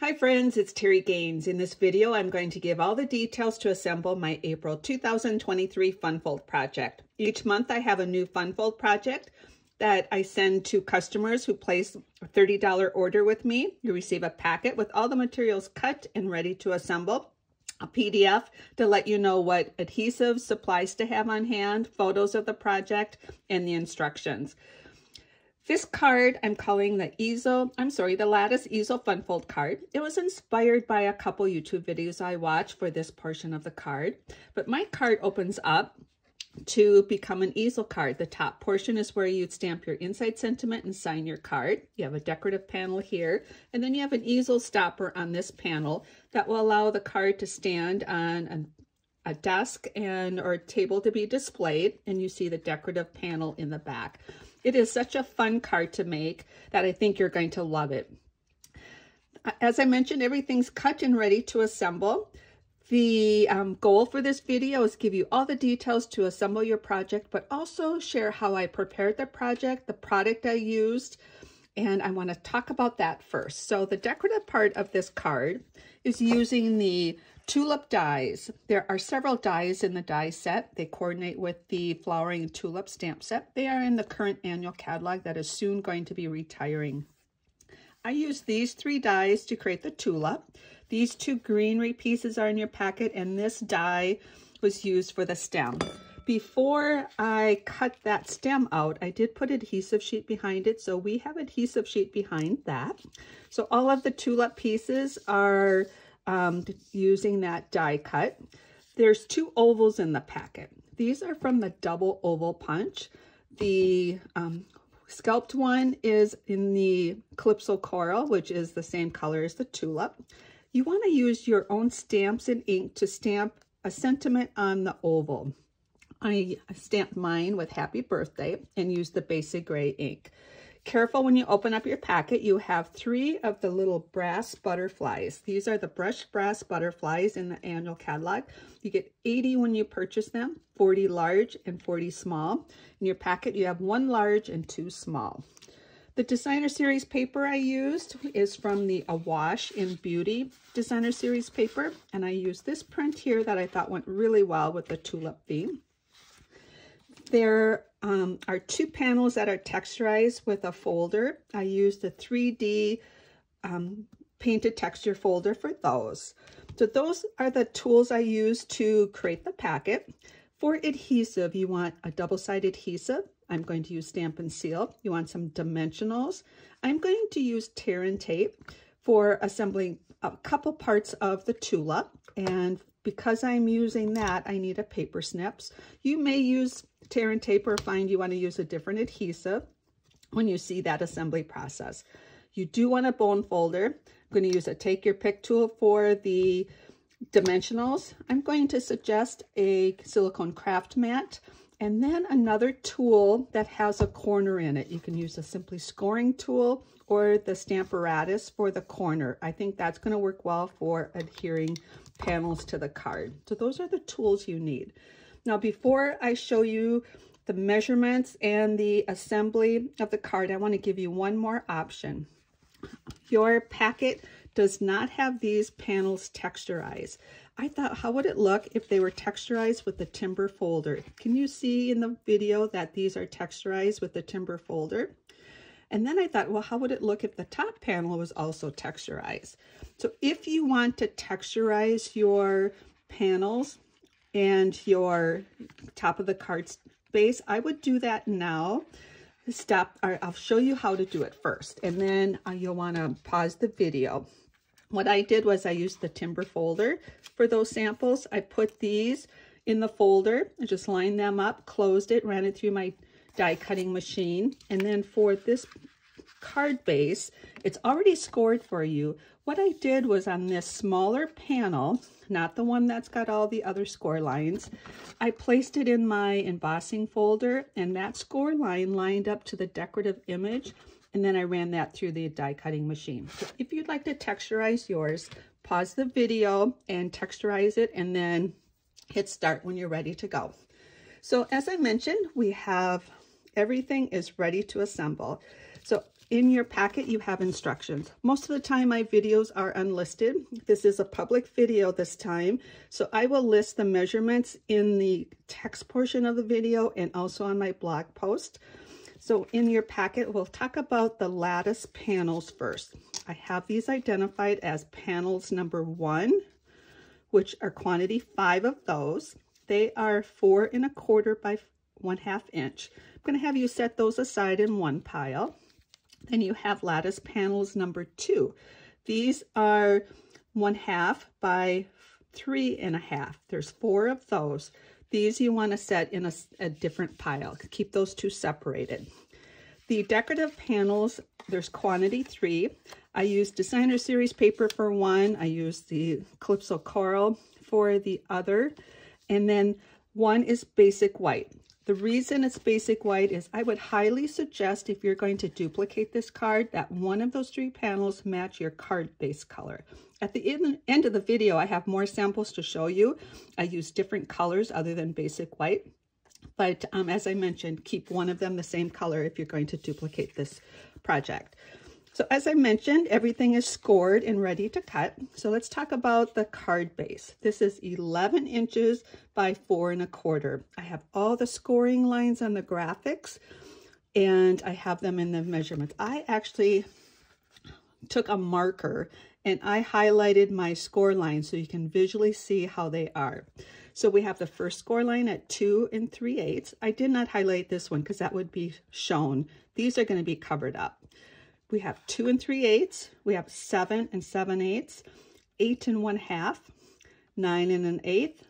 Hi friends, it's Terri Gaines. In this video, I'm going to give all the details to assemble my April 2023 Funfold project. Each month I have a new Funfold project that I send to customers who place a $30 order with me. You receive a packet with all the materials cut and ready to assemble, a PDF to let you know what adhesive supplies to have on hand, photos of the project, and the instructions. This card I'm calling the Lattice Easel Funfold card. It was inspired by a couple YouTube videos I watched for this portion of the card, but my card opens up to become an easel card. The top portion is where you'd stamp your inside sentiment and sign your card. You have a decorative panel here, and then you have an easel stopper on this panel that will allow the card to stand on a desk or a table to be displayed, and you see the decorative panel in the back. It is such a fun card to make that I think you're going to love it. As I mentioned, everything's cut and ready to assemble. The goal for this video is give you all the details to assemble your project, but also share how I prepared the project, the product I used, and I want to talk about that first. So the decorative part of this card is using the tulip dies. There are several dies in the die set. They coordinate with the flowering tulip stamp set. They are in the current annual catalog that is soon going to be retiring. I used these 3 dies to create the tulip. These 2 greenery pieces are in your packet, and this die was used for the stem. Before I cut that stem out, I did put adhesive sheet behind it, so we have adhesive sheet behind that. So all of the tulip pieces are using that die cut. There's 2 ovals in the packet. These are from the double oval punch. The scalped one is in the Calypso Coral, which is the same color as the tulip. You want to use your own stamps and ink to stamp a sentiment on the oval. I stamped mine with Happy Birthday and used the basic gray ink. Careful when you open up your packet, you have 3 of the little brass butterflies. These are the brushed brass butterflies in the annual catalog. You get 80 when you purchase them, 40 large and 40 small. In your packet, you have 1 large and 2 small. The Designer Series paper I used is from the Awash in Beauty Designer Series paper, and I used this print here that I thought went really well with the tulip theme. There are 2 panels that are texturized with a folder. I used the 3D painted texture folder for those. So those are the tools I used to create the packet. For adhesive, you want a double-sided adhesive. I'm going to use Stampin' Seal. You want some dimensionals. I'm going to use tear and tape for assembling a couple parts of the tulip. And because I'm using that, I need a paper snips. You may use tear and tape or find you want to use a different adhesive when you see that assembly process. You do want a bone folder. I'm going to use a take your pick tool for the dimensionals. I'm going to suggest a silicone craft mat, and then another tool that has a corner in it. You can use a simply scoring tool or the Stamparatus for the corner. I think that's going to work well for adhering panels to the card. So those are the tools you need. Now, before I show you the measurements and the assembly of the card, I want to give you one more option. Your packet does not have these panels texturized. I thought, how would it look if they were texturized with the timber folder? Can you see in the video that these are texturized with the timber folder? And then I thought, well, how would it look if the top panel was also texturized? So if you want to texturize your panels and your top of the card base, I would do that now. I'll show you how to do it first, and then you'll want to pause the video. What I did was I used the timber folder for those samples. I put these in the folder, I just lined them up, closed it, ran it through my die cutting machine, and then for this card base, it's already scored for you. What I did was on this smaller panel, not the one that's got all the other score lines, I placed it in my embossing folder, and that score line lined up to the decorative image, and then I ran that through the die cutting machine. So if you'd like to texturize yours, pause the video and texturize it, and then hit start when you're ready to go. So as I mentioned, we have everything is ready to assemble. So in your packet, you have instructions. Most of the time, my videos are unlisted. This is a public video this time, so I will list the measurements in the text portion of the video and also on my blog post. So in your packet, we'll talk about the lattice panels first. I have these identified as panels number 1, which are quantity 5 of those. They are 4 1/4 by 1/2 inch. I'm going to have you set those aside in one pile. Then you have lattice panels number 2. These are 1/2 by 3 1/2. There's 4 of those. These you want to set in a different pile. Keep those two separated. The decorative panels, there's quantity 3. I used designer series paper for one. I used the Calypso Coral for the other. And then one is basic white. The reason it's basic white is I would highly suggest, if you're going to duplicate this card, that one of those 3 panels match your card base color. At the end of the video, I have more samples to show you. I use different colors other than basic white. But as I mentioned, keep one of them the same color if you're going to duplicate this project. So as I mentioned, everything is scored and ready to cut. So let's talk about the card base. This is 11 inches by 4 1/4. I have all the scoring lines on the graphics and I have them in the measurements. I actually took a marker and I highlighted my score lines so you can visually see how they are. So we have the first score line at 2 3/8. I did not highlight this one because that would be shown. These are going to be covered up. We have 2 3/8, we have 7 7/8, 8 1/2, 9 1/8,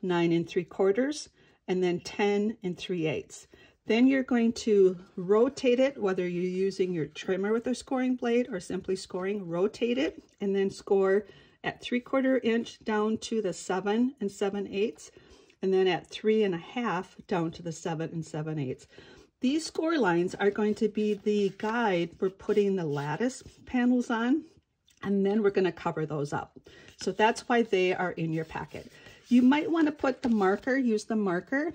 9 3/4, and then 10 3/8. Then you're going to rotate it, whether you're using your trimmer with a scoring blade or simply scoring, rotate it, and then score at 3/4 inch down to the 7 7/8, and then at 3 1/2 down to the 7 7/8. These score lines are going to be the guide for putting the lattice panels on, and then we're going to cover those up. So that's why they are in your packet. You might want to put the marker, use the marker,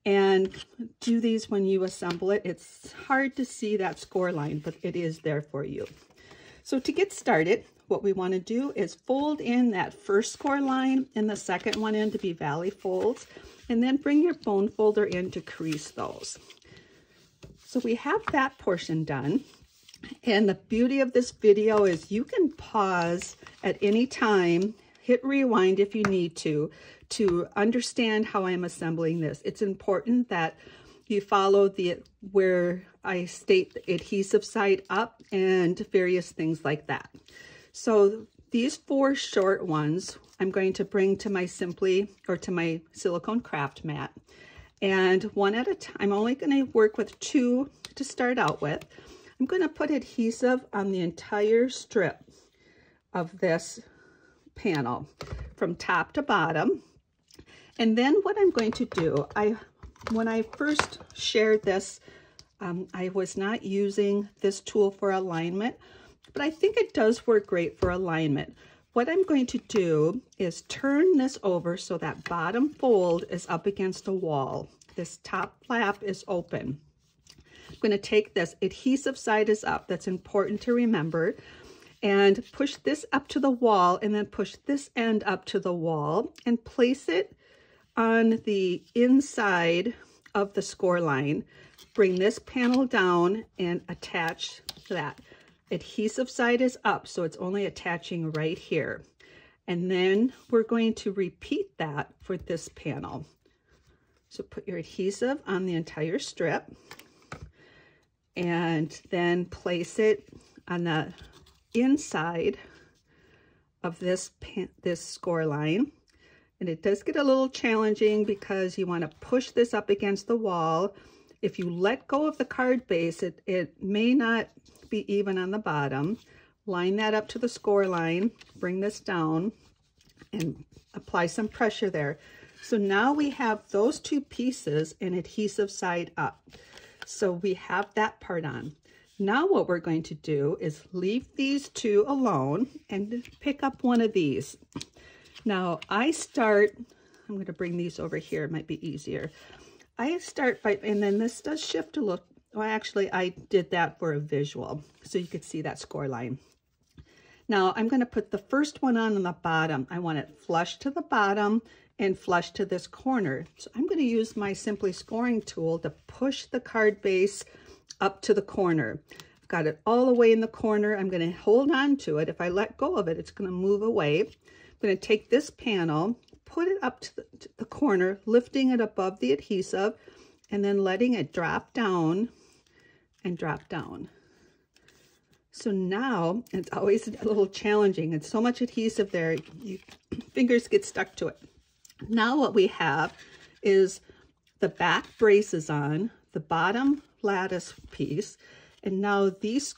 and do these when you assemble it. It's hard to see that score line, but it is there for you. So to get started, what we want to do is fold in that first score line and the second one in to be valley folds, and then bring your bone folder in to crease those. So we have that portion done. And the beauty of this video is you can pause at any time, hit rewind if you need to understand how I'm assembling this. It's important that you follow where I state the adhesive side up and various things like that. So these 4 short ones, I'm going to bring to my my silicone craft mat. And one at a time. I'm only going to work with 2 to start out with. I'm going to put adhesive on the entire strip of this panel from top to bottom. And then what I'm going to do, when I first shared this, I was not using this tool for alignment, but I think it does work great for alignment. What I'm going to do is turn this over so that bottom fold is up against the wall. This top flap is open. I'm going to take this, adhesive side is up. That's important to remember. And push this up to the wall and then push this end up to the wall and place it on the inside of the score line. Bring this panel down and attach that. Adhesive side is up, so it's only attaching right here. And then we're going to repeat that for this panel. So put your adhesive on the entire strip and then place it on the inside of this score line. And it does get a little challenging because you want to push this up against the wall. If you let go of the card base, it may not be even on the bottom. Line that up to the score line, bring this down and apply some pressure there. So now we have those 2 pieces and adhesive side up. So we have that part on. Now what we're going to do is leave these 2 alone and pick up one of these. Now I'm going to bring these over here, it might be easier. I start by, and then this does shift a Well, actually, I did that for a visual, so you could see that score line. Now, I'm going to put the first one on the bottom. I want it flush to the bottom and flush to this corner. So I'm going to use my Simply Scoring tool to push the card base up to the corner. I've got it all the way in the corner. I'm going to hold on to it. If I let go of it, it's going to move away. I'm going to take this panel, put it up to the corner, lifting it above the adhesive, and then letting it drop down and drop down. So now it's always a little challenging. It's so much adhesive there, your fingers get stuck to it. Now what we have is the back braces on, the bottom lattice piece, and now these,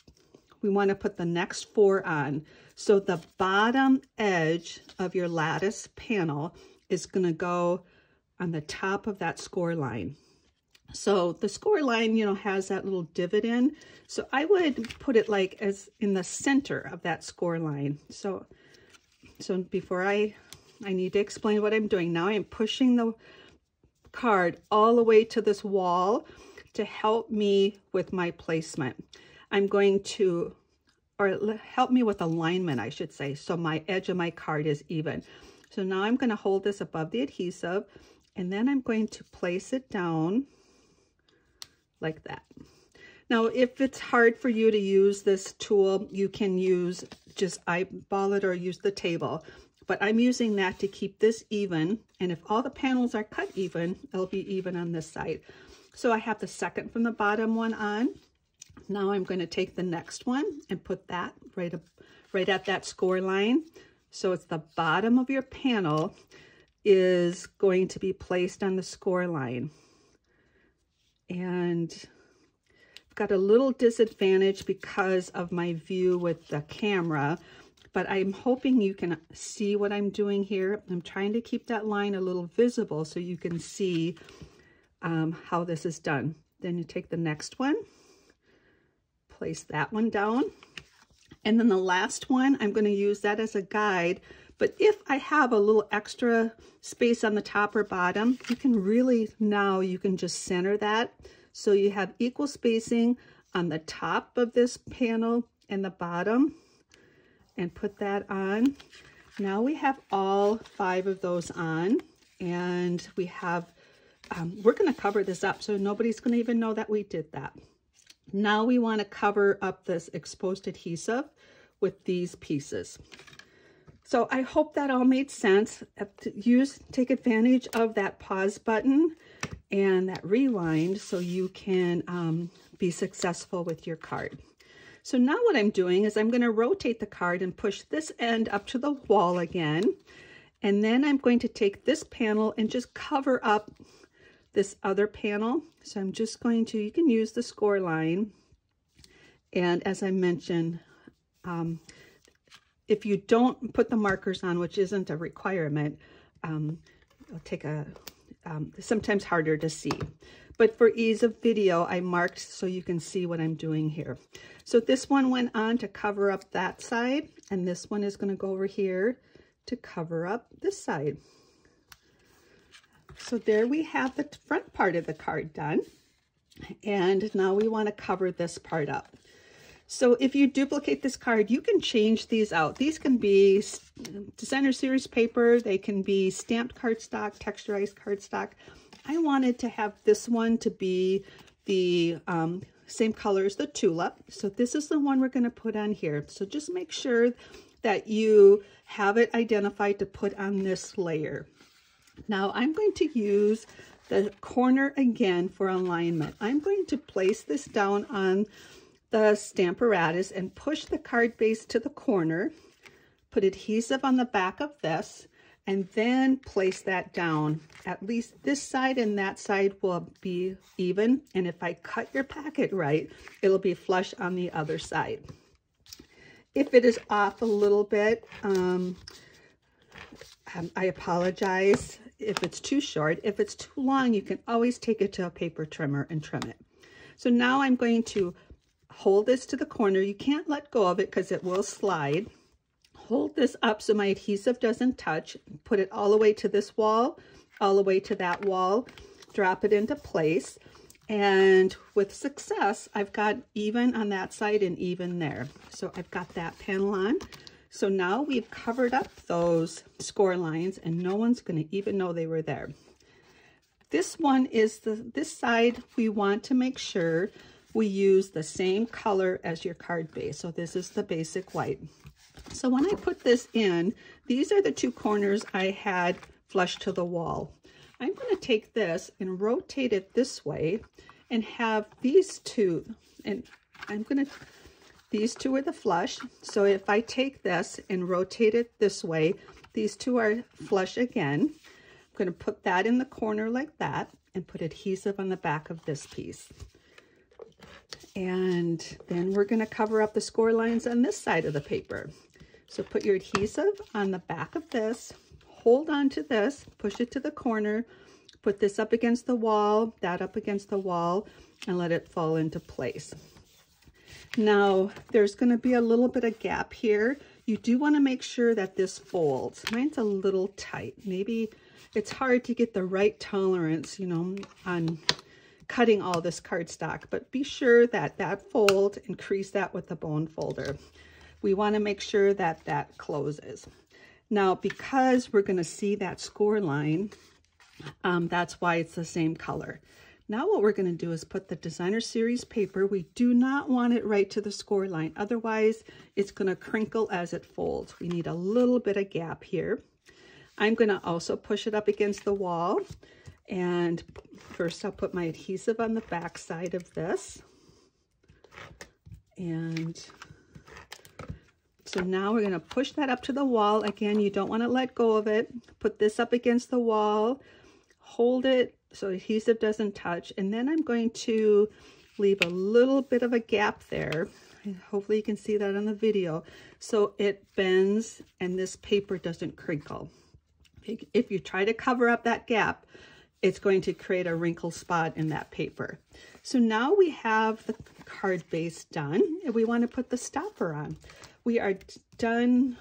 we want to put the next 4 on. So the bottom edge of your lattice panel is going to go on the top of that score line. So the score line, you know, has that little divot in. So I would put it like as in the center of that score line. So before I need to explain what I'm doing. Now I'm pushing the card all the way to this wall to help me with my placement. I'm going to, or help me with alignment, I should say. So my edge of my card is even. So now I'm going to hold this above the adhesive, and then I'm going to place it down like that. Now, if it's hard for you to use this tool, you can use just eyeball it or use the table. But I'm using that to keep this even. And if all the panels are cut even, it'll be even on this side. So I have the second from the bottom one on. Now I'm going to take the next one and put that right at that score line. So it's the bottom of your panel is going to be placed on the score line. And I've got a little disadvantage because of my view with the camera, but I'm hoping you can see what I'm doing here. I'm trying to keep that line a little visible so you can see how this is done. Then you take the next one, place that one down, and then the last one, I'm going to use that as a guide. But if I have a little extra space on the top or bottom, you can really, now you can just center that. So you have equal spacing on the top of this panel and the bottom, and put that on. Now we have all 5 of those on, and we have, we're going to cover this up so nobody's going to even know that we did that. Now we want to cover up this exposed adhesive with these pieces. So I hope that all made sense. Take advantage of that pause button and that rewind so you can be successful with your card. So now what I'm doing is I'm going to rotate the card and push this end up to the wall again. And then I'm going to take this panel and just cover up this other panel. So I'm just going to, you can use the score line. And as I mentioned, if you don't put the markers on, which isn't a requirement, it'll take sometimes harder to see. But for ease of video, I marked so you can see what I'm doing here. So this one went on to cover up that side, and this one is going to go over here to cover up this side. So there we have the front part of the card done. And now we want to cover this part up. So if you duplicate this card, you can change these out. These can be designer series paper. They can be stamped cardstock, texturized cardstock. I wanted to have this one to be the same color as the tulip. So this is the one we're going to put on here. So just make sure that you have it identified to put on this layer. Now I'm going to use the corner again for alignment. I'm going to place this down on the Stamparatus and push the card base to the corner, put adhesive on the back of this, and then place that down. At least this side and that side will be even, and if I cut your packet right, it'll be flush on the other side. If it is off a little bit, I apologize if it's too short. If it's too long, you can always take it to a paper trimmer and trim it. So now I'm going to hold this to the corner. You can't let go of it because it will slide. Hold this up so my adhesive doesn't touch. Put it all the way to this wall, all the way to that wall. Drop it into place. And with success, I've got even on that side and even there. So I've got that panel on. So now we've covered up those score lines and no one's going to even know they were there. This one is this side, we want to make sure we use the same color as your card base. So this is the basic white. So when I put this in, these are the two corners I had flush to the wall. I'm going to take this and rotate it this way and have these two, and these two are the flush. So if I take this and rotate it this way, these two are flush again. I'm going to put that in the corner like that and put adhesive on the back of this piece. And then we're going to cover up the score lines on this side of the paper. So put your adhesive on the back of this, hold on to this, push it to the corner, put this up against the wall, that up against the wall, and let it fall into place. Now, there's going to be a little bit of gap here. You do want to make sure that this folds. Mine's a little tight. Maybe it's hard to get the right tolerance, you know, on cutting all this cardstock, but be sure that that fold and crease that with the bone folder. We want to make sure that that closes. Now, because we're going to see that score line, that's why it's the same color. Now what we're going to do is put the designer series paper. We do not want it right to the score line. Otherwise, it's going to crinkle as it folds. We need a little bit of gap here. I'm going to also push it up against the wall. And first I'll put my adhesive on the back side of this. And so now we're going to push that up to the wall. Again, you don't want to let go of it. Put this up against the wall, hold it so adhesive doesn't touch, and then I'm going to leave a little bit of a gap there. Hopefully you can see that on the video, so it bends and this paper doesn't crinkle. If you try to cover up that gap, it's going to create a wrinkle spot in that paper. So now we have the card base done, and we want to put the stopper on. We are done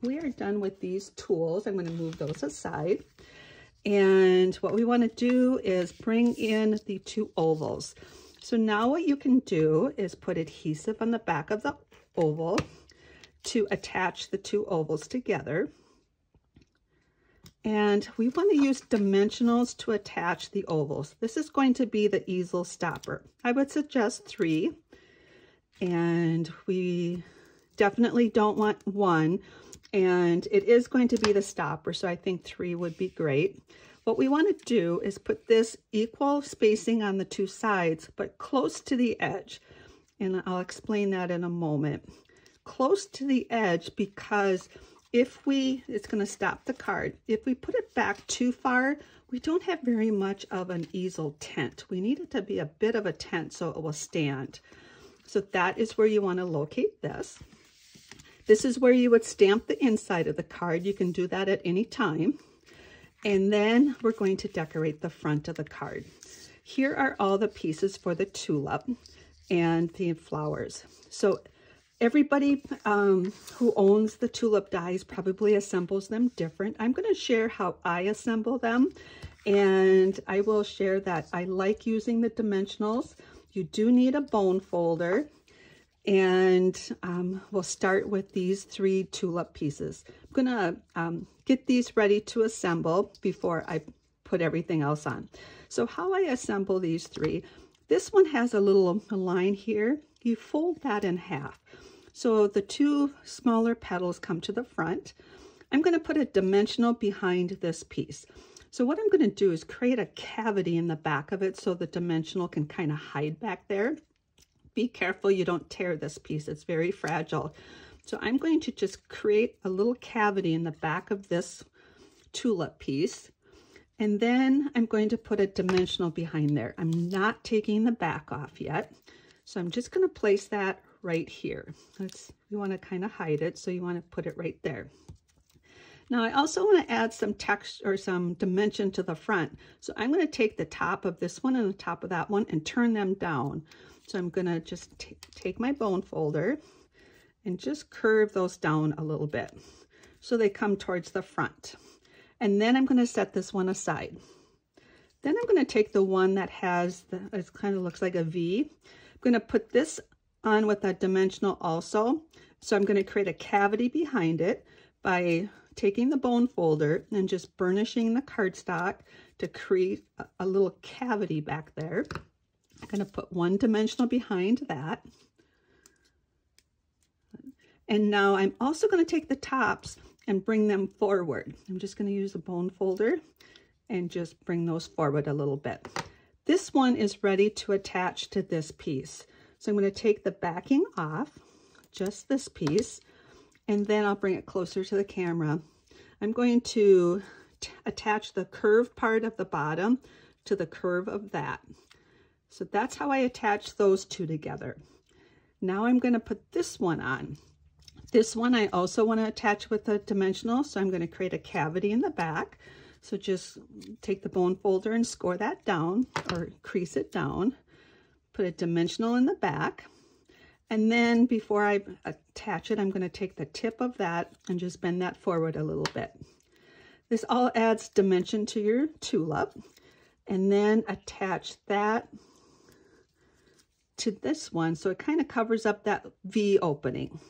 with these tools. I'm going to move those aside. And what we want to do is bring in the two ovals. So now what you can do is put adhesive on the back of the oval to attach the two ovals together. And we want to use dimensionals to attach the ovals. This is going to be the easel stopper. I would suggest 3. And we definitely don't want 1. And it is going to be the stopper, so I think 3 would be great. What we want to do is put this equal spacing on the two sides, but close to the edge. And I'll explain that in a moment. Close to the edge, because it's going to stop the card. If we put it back too far, we don't have very much of an easel tent. We need it to be a bit of a tent so it will stand. So that is where you want to locate this. This is where you would stamp the inside of the card. You can do that at any time. And then we're going to decorate the front of the card. Here are all the pieces for the tulip and the flowers. So everybody who owns the tulip dies probably assembles them different. I'm going to share how I assemble them. And I will share that I like using the dimensionals. You do need a bone folder. And we'll start with these 3 tulip pieces. I'm gonna get these ready to assemble before I put everything else on. So how I assemble these 3, this one has a little line here. You fold that in half. So the 2 smaller petals come to the front. I'm gonna put a dimensional behind this piece. So what I'm gonna do is create a cavity in the back of it so the dimensional can kind of hide back there. Be careful you don't tear this piece. It's very fragile. So I'm going to just create a little cavity in the back of this tulip piece. And then I'm going to put a dimensional behind there. I'm not taking the back off yet. So I'm just going to place that right here. You want to kind of hide it, so you want to put it right there. Now I also want to add some text or some dimension to the front. So I'm going to take the top of this one and the top of that one and turn them down. So I'm going to just take my bone folder and just curve those down a little bit so they come towards the front. And then I'm going to set this one aside. Then I'm going to take the one that has, it kind of looks like a V. I'm going to put this on with a dimensional also. So I'm going to create a cavity behind it by taking the bone folder and just burnishing the cardstock to create a little cavity back there. I'm going to put one dimensional behind that. And now I'm also going to take the tops and bring them forward. I'm just going to use the bone folder and just bring those forward a little bit. This one is ready to attach to this piece. So I'm going to take the backing off, just this piece, and then I'll bring it closer to the camera. I'm going to attach the curved part of the bottom to the curve of that. So that's how I attach those two together. Now I'm going to put this one on. This one I also want to attach with a dimensional, so I'm going to create a cavity in the back. So just take the bone folder and score that down, or crease it down. Put a dimensional in the back. And then before I attach it, I'm going to take the tip of that and just bend that forward a little bit. This all adds dimension to your tulip. And then attach that to this one, so it kind of covers up that V opening.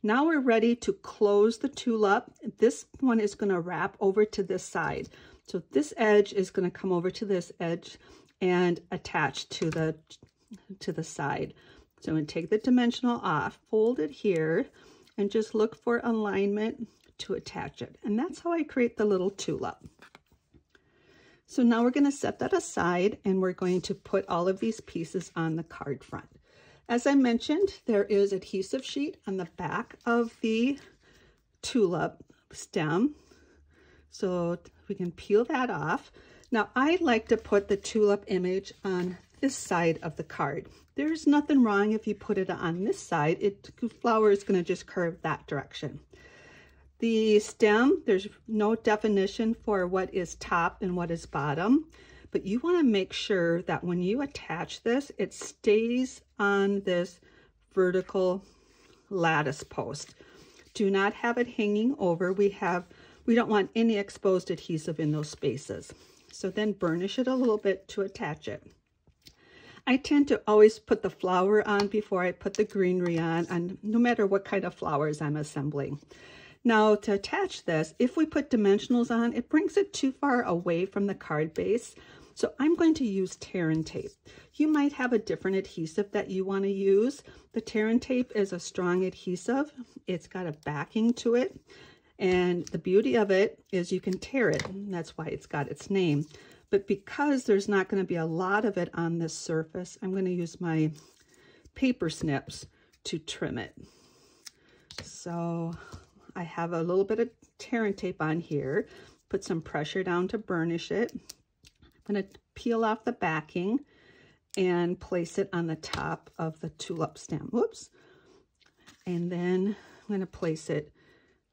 Now we're ready to close the tulip. This one is going to wrap over to this side. So this edge is going to come over to this edge and attach to the side. So I'm going to take the dimensional off, fold it here, and just look for alignment to attach it. And that's how I create the little tulip. So now we're going to set that aside, and we're going to put all of these pieces on the card front. As I mentioned, there is adhesive sheet on the back of the tulip stem. So we can peel that off. Now I like to put the tulip image on this side of the card. There's nothing wrong if you put it on this side. The flower is going to just curve that direction. The stem, there's no definition for what is top and what is bottom, but you want to make sure that when you attach this, it stays on this vertical lattice post. Do not have it hanging over. We don't want any exposed adhesive in those spaces. So then burnish it a little bit to attach it. I tend to always put the flower on before I put the greenery on, and no matter what kind of flowers I'm assembling. Now to attach this, if we put dimensionals on, it brings it too far away from the card base. So I'm going to use tear and tape. You might have a different adhesive that you want to use. The tear and tape is a strong adhesive. It's got a backing to it. And the beauty of it is you can tear it. And that's why it's got its name. But because there's not going to be a lot of it on this surface, I'm going to use my paper snips to trim it. So I have a little bit of tear and tape on here. Put some pressure down to burnish it. I'm going to peel off the backing and place it on the top of the tulip stem. Whoops. And then I'm going to place it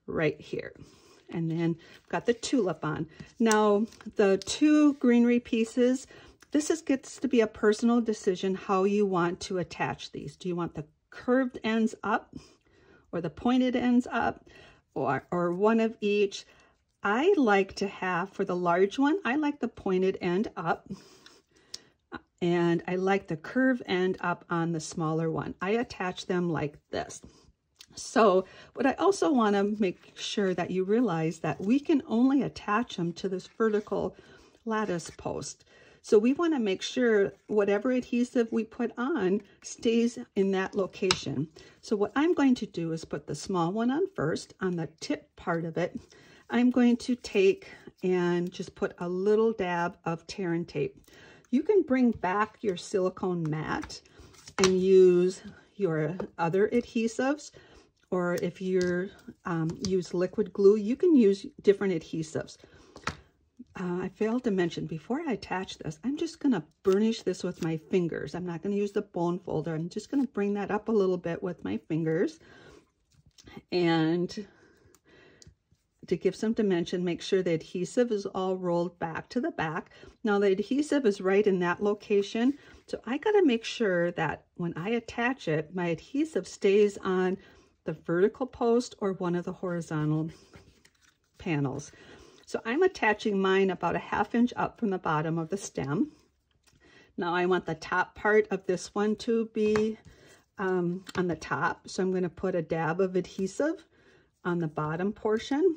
right here. And then I've got the tulip on. Now, the two greenery pieces, gets to be a personal decision how you want to attach these. Do you want the curved ends up or the pointed ends up, or one of each? I like to have, for the large one, I like the pointed end up, and I like the curved end up on the smaller one. I attach them like this. So, but I also want to make sure that you realize that we can only attach them to this vertical lattice post. So we want to make sure whatever adhesive we put on stays in that location. So what I'm going to do is put the small one on first, on the tip part of it. I'm going to take and just put a little dab of tear and tape. You can bring back your silicone mat and use your other adhesives, or if you use liquid glue, you can use different adhesives. I failed to mention, before I attach this, I'm just going to burnish this with my fingers. I'm not going to use the bone folder. I'm just going to bring that up a little bit with my fingers. And to give some dimension, make sure the adhesive is all rolled back to the back. Now the adhesive is right in that location. So I got to make sure that when I attach it, my adhesive stays on the vertical post or one of the horizontal panels. So I'm attaching mine about a 1/2 inch up from the bottom of the stem. Now I want the top part of this one to be on the top. So I'm going to put a dab of adhesive on the bottom portion.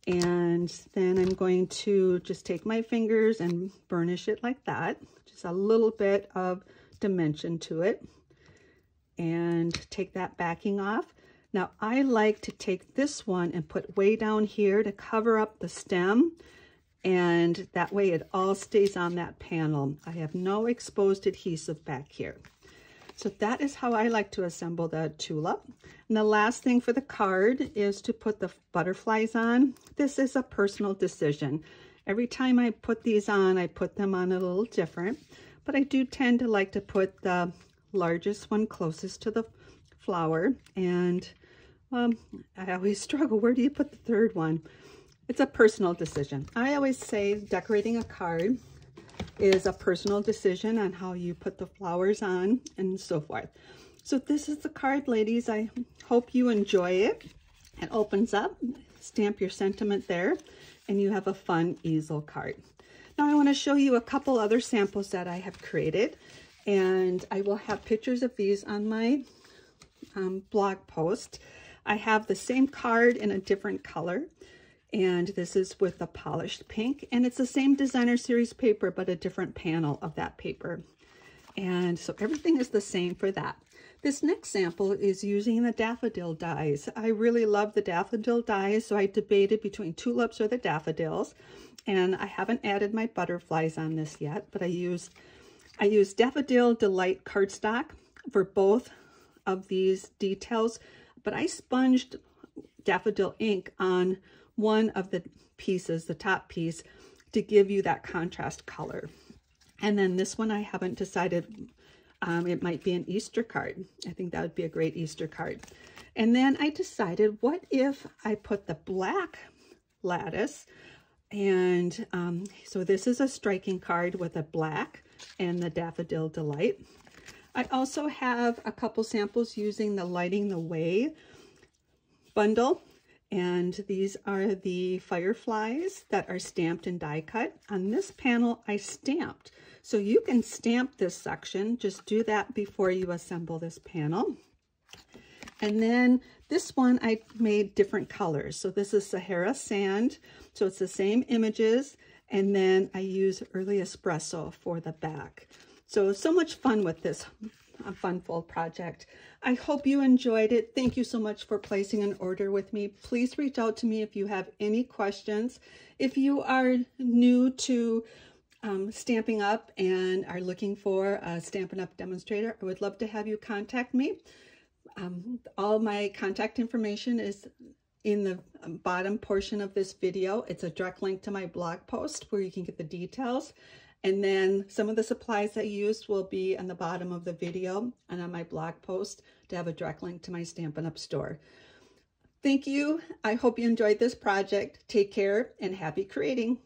And then I'm going to just take my fingers and burnish it like that. Just a little bit of dimension to it. And take that backing off. Now I like to take this one and put way down here to cover up the stem. And that way it all stays on that panel. I have no exposed adhesive back here. So that is how I like to assemble the tulip. And the last thing for the card is to put the butterflies on. This is a personal decision. Every time I put these on, I put them on a little different, but I do tend to like to put the largest one closest to the flower. And I always struggle, where do you put the third one? It's a personal decision. I always say decorating a card is a personal decision on how you put the flowers on and so forth. So this is the card, ladies. I hope you enjoy it. It opens up, stamp your sentiment there, and you have a fun easel card. Now I want to show you a couple other samples that I have created, and I will have pictures of these on my blog post. I have the same card in a different color. And this is with a polished pink, and it's the same designer series paper, but a different panel of that paper. And so everything is the same for that. This next sample is using the daffodil dies. I really love the daffodil dies, so I debated between tulips or the daffodils. And I haven't added my butterflies on this yet, but I use Daffodil Delight cardstock for both of these details, but I sponged daffodil ink on one of the pieces, the top piece, to give you that contrast color. And then this one I haven't decided. It might be an Easter card. I think that would be a great Easter card. And then I decided, what if I put the black lattice? And so this is a striking card with a black and the Daffodil Delight. I also have a couple samples using the Lighting the Way bundle. And these are the fireflies that are stamped and die cut. On this panel, I stamped. So you can stamp this section. Just do that before you assemble this panel. And then this one, I made different colors. So this is Sahara Sand. So it's the same images. And then I use Early Espresso for the back. So much fun with this Funfold project. I hope you enjoyed it. Thank you so much for placing an order with me. Please reach out to me if you have any questions. If you are new to Stampin' Up and are looking for a Stampin' Up demonstrator, I would love to have you contact me. All my contact information is in the bottom portion of this video. It's a direct link to my blog post where you can get the details. And then some of the supplies I used will be on the bottom of the video and on my blog post to have a direct link to my Stampin' Up store. Thank you. I hope you enjoyed this project. Take care and happy creating.